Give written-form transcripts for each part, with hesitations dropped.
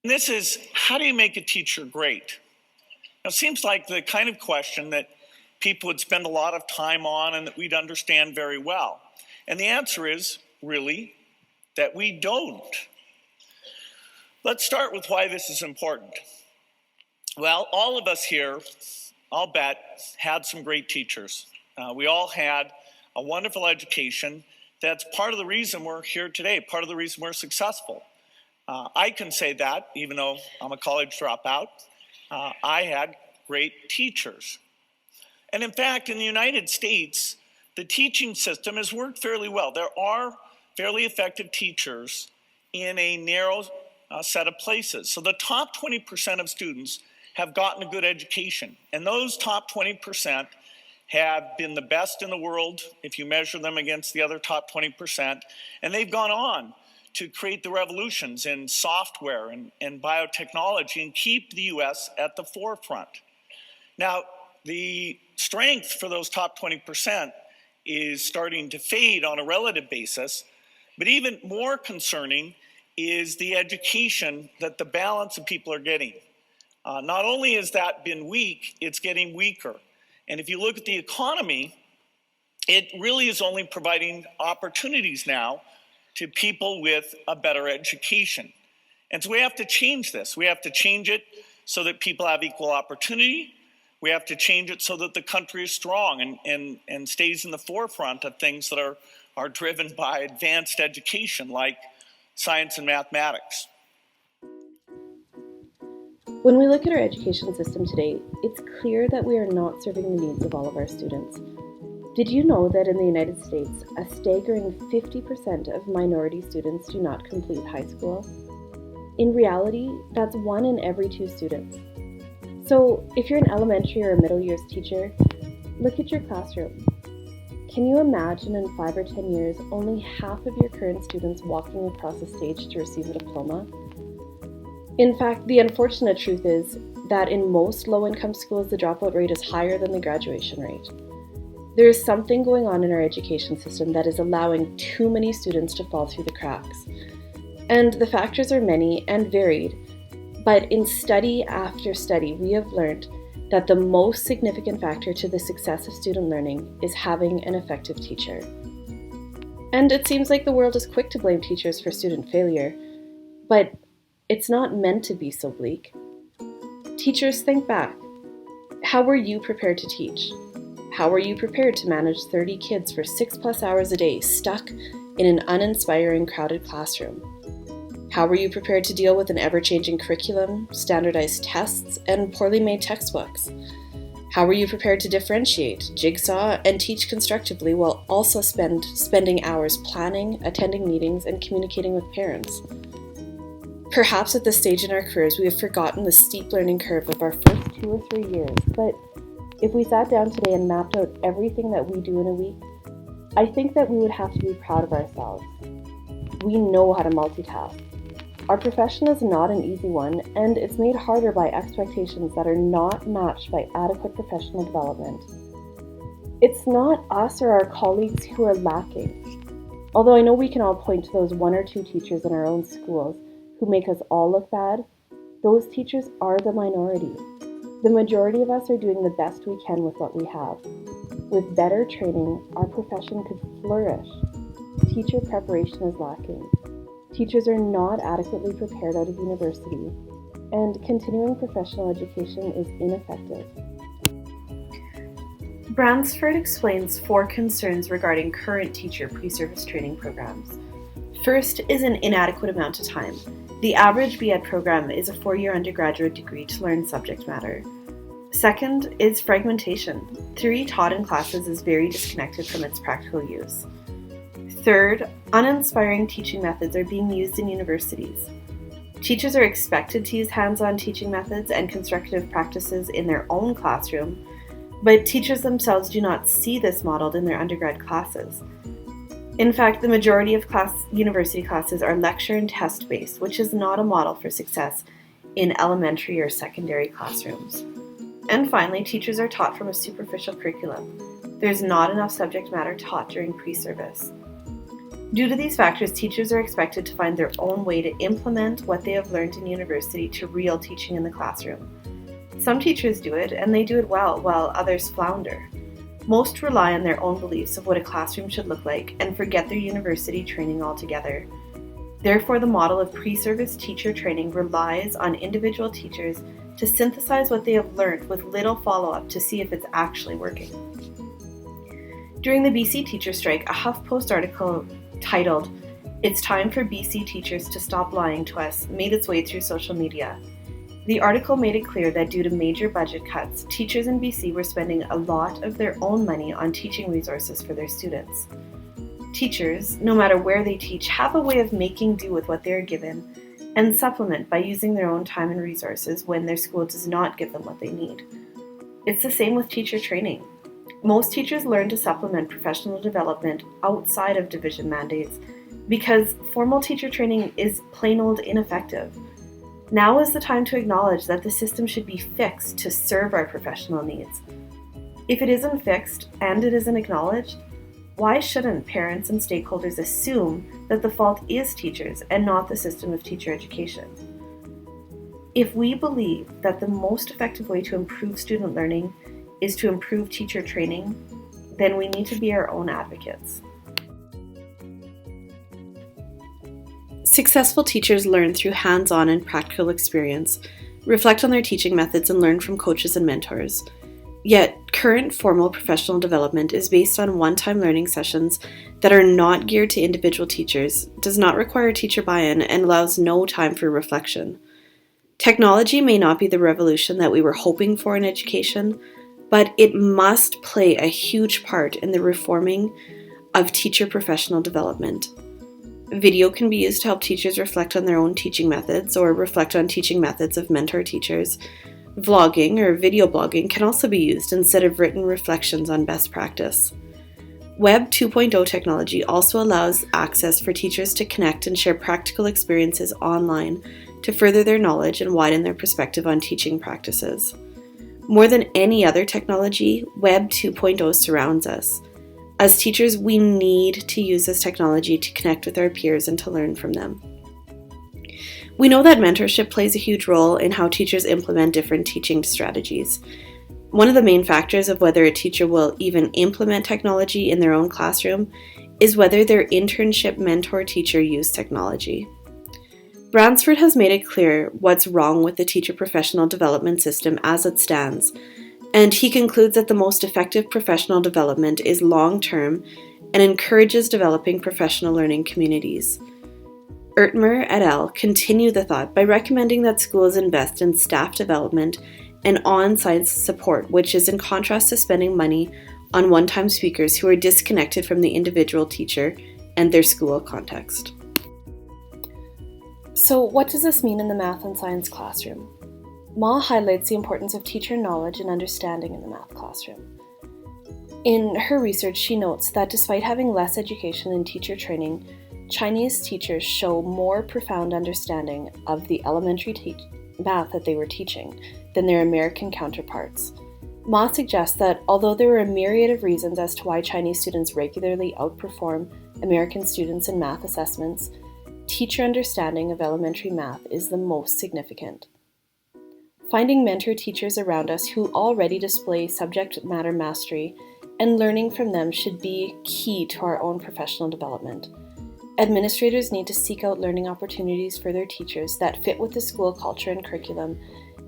And this is, how do you make a teacher great? Now, it seems like the kind of question that people would spend a lot of time on and that we'd understand very well. And the answer is really that we don't. Let's start with why this is important. Well, all of us here, I'll bet, had some great teachers. We all had a wonderful education. That's part of the reason we're here today, part of the reason we're successful. I can say that, even though I'm a college dropout. I had great teachers. And in fact, in the United States, the teaching system has worked fairly well. There are fairly effective teachers in a narrow set of places. So the top 20% of students have gotten a good education. And those top 20% have been the best in the world if you measure them against the other top 20%. And they've gone on to create the revolutions in software and biotechnology and keep the US at the forefront. Now, the strength for those top 20% is starting to fade on a relative basis, but even more concerning is the education that the balance of people are getting. Not only has that been weak, it's getting weaker. And if you look at the economy, it really is only providing opportunities now to people with a better education. And so we have to change this. We have to change it so that people have equal opportunity. We have to change it so that the country is strong and stays in the forefront of things that are driven by advanced education like science and mathematics. When we look at our education system today, it's clear that we are not serving the needs of all of our students. Did you know that in the United States, a staggering 50% of minority students do not complete high school? In reality, that's 1 in every 2 students. So if you're an elementary or a middle years teacher, look at your classroom. Can you imagine in 5 or 10 years, only half of your current students walking across a stage to receive a diploma? In fact, the unfortunate truth is that in most low-income schools, the dropout rate is higher than the graduation rate. There is something going on in our education system that is allowing too many students to fall through the cracks. And the factors are many and varied, but in study after study, we have learned that the most significant factor to the success of student learning is having an effective teacher. And it seems like the world is quick to blame teachers for student failure, but it's not meant to be so bleak. Teachers, think back. How were you prepared to teach? How were you prepared to manage 30 kids for 6+ hours a day, stuck in an uninspiring, crowded classroom? How were you prepared to deal with an ever-changing curriculum, standardized tests, and poorly made textbooks? How were you prepared to differentiate, jigsaw, and teach constructively while also spending hours planning, attending meetings, and communicating with parents? Perhaps at this stage in our careers, we have forgotten the steep learning curve of our first 2 or 3 years, but if we sat down today and mapped out everything that we do in a week, I think that we would have to be proud of ourselves. We know how to multitask. Our profession is not an easy one, and it's made harder by expectations that are not matched by adequate professional development. It's not us or our colleagues who are lacking. Although I know we can all point to those 1 or 2 teachers in our own schools who make us all look bad, those teachers are the minority. The majority of us are doing the best we can with what we have. With better training, our profession could flourish. Teacher preparation is lacking. Teachers are not adequately prepared out of university, and continuing professional education is ineffective. Bransford explains 4 concerns regarding current teacher pre-service training programs. First is an inadequate amount of time. The average B.Ed program is a 4-year undergraduate degree to learn subject matter. Second is fragmentation. Theory taught in classes is very disconnected from its practical use. Third, uninspiring teaching methods are being used in universities. Teachers are expected to use hands-on teaching methods and constructive practices in their own classroom, but teachers themselves do not see this modeled in their undergrad classes. In fact, the majority of university classes are lecture and test-based, which is not a model for success in elementary or secondary classrooms. And finally, teachers are taught from a superficial curriculum. There's not enough subject matter taught during pre-service. Due to these factors, teachers are expected to find their own way to implement what they have learned in university to real teaching in the classroom. Some teachers do it, and they do it well, while others flounder. Most rely on their own beliefs of what a classroom should look like and forget their university training altogether. Therefore, the model of pre-service teacher training relies on individual teachers to synthesize what they have learned with little follow-up to see if it's actually working. During the BC teacher strike, a HuffPost article titled, "It's Time for BC Teachers to Stop Lying to Us" made its way through social media. The article made it clear that due to major budget cuts, teachers in BC were spending a lot of their own money on teaching resources for their students. Teachers, no matter where they teach, have a way of making do with what they are given and supplement by using their own time and resources when their school does not give them what they need. It's the same with teacher training. Most teachers learn to supplement professional development outside of division mandates because formal teacher training is plain old ineffective. Now is the time to acknowledge that the system should be fixed to serve our professional needs. If it isn't fixed and it isn't acknowledged, why shouldn't parents and stakeholders assume that the fault is teachers and not the system of teacher education? If we believe that the most effective way to improve student learning is to improve teacher training, then we need to be our own advocates. Successful teachers learn through hands-on and practical experience, reflect on their teaching methods, and learn from coaches and mentors. Yet, current formal professional development is based on one-time learning sessions that are not geared to individual teachers, does not require teacher buy-in, and allows no time for reflection. Technology may not be the revolution that we were hoping for in education, but it must play a huge part in the reforming of teacher professional development. Video can be used to help teachers reflect on their own teaching methods or reflect on teaching methods of mentor teachers. Vlogging or video blogging can also be used instead of written reflections on best practice. Web 2.0 technology also allows access for teachers to connect and share practical experiences online to further their knowledge and widen their perspective on teaching practices. More than any other technology, Web 2.0 surrounds us. As teachers, we need to use this technology to connect with our peers and to learn from them. We know that mentorship plays a huge role in how teachers implement different teaching strategies. One of the main factors of whether a teacher will even implement technology in their own classroom is whether their internship mentor-teacher use technology. Bransford has made it clear what's wrong with the teacher professional development system as it stands, and he concludes that the most effective professional development is long-term and encourages developing professional learning communities. Ertmer et al. Continue the thought by recommending that schools invest in staff development and on-site support, which is in contrast to spending money on one-time speakers who are disconnected from the individual teacher and their school context. So what does this mean in the math and science classroom? Ma highlights the importance of teacher knowledge and understanding in the math classroom. In her research, she notes that despite having less education in teacher training, Chinese teachers show more profound understanding of the elementary math that they were teaching than their American counterparts. Ma suggests that although there are a myriad of reasons as to why Chinese students regularly outperform American students in math assessments, teacher understanding of elementary math is the most significant. Finding mentor teachers around us who already display subject matter mastery and learning from them should be key to our own professional development. Administrators need to seek out learning opportunities for their teachers that fit with the school culture and curriculum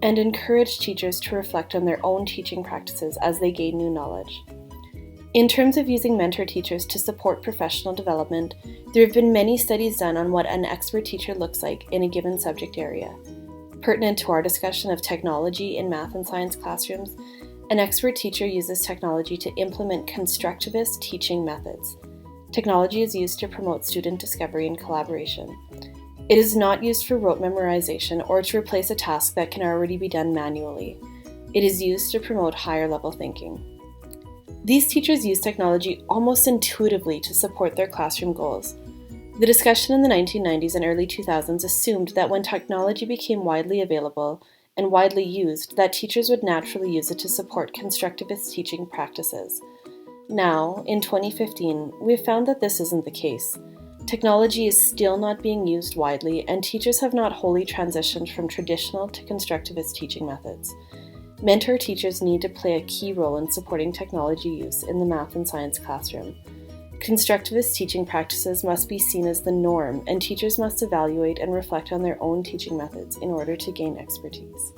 and encourage teachers to reflect on their own teaching practices as they gain new knowledge. In terms of using mentor teachers to support professional development, there have been many studies done on what an expert teacher looks like in a given subject area. Pertinent to our discussion of technology in math and science classrooms, an expert teacher uses technology to implement constructivist teaching methods. Technology is used to promote student discovery and collaboration. It is not used for rote memorization or to replace a task that can already be done manually. It is used to promote higher level thinking. These teachers use technology almost intuitively to support their classroom goals. The discussion in the 1990s and early 2000s assumed that when technology became widely available and widely used, that teachers would naturally use it to support constructivist teaching practices. Now, in 2015, we have found that this isn't the case. Technology is still not being used widely, and teachers have not wholly transitioned from traditional to constructivist teaching methods. Mentor teachers need to play a key role in supporting technology use in the math and science classroom. Constructivist teaching practices must be seen as the norm, and teachers must evaluate and reflect on their own teaching methods in order to gain expertise.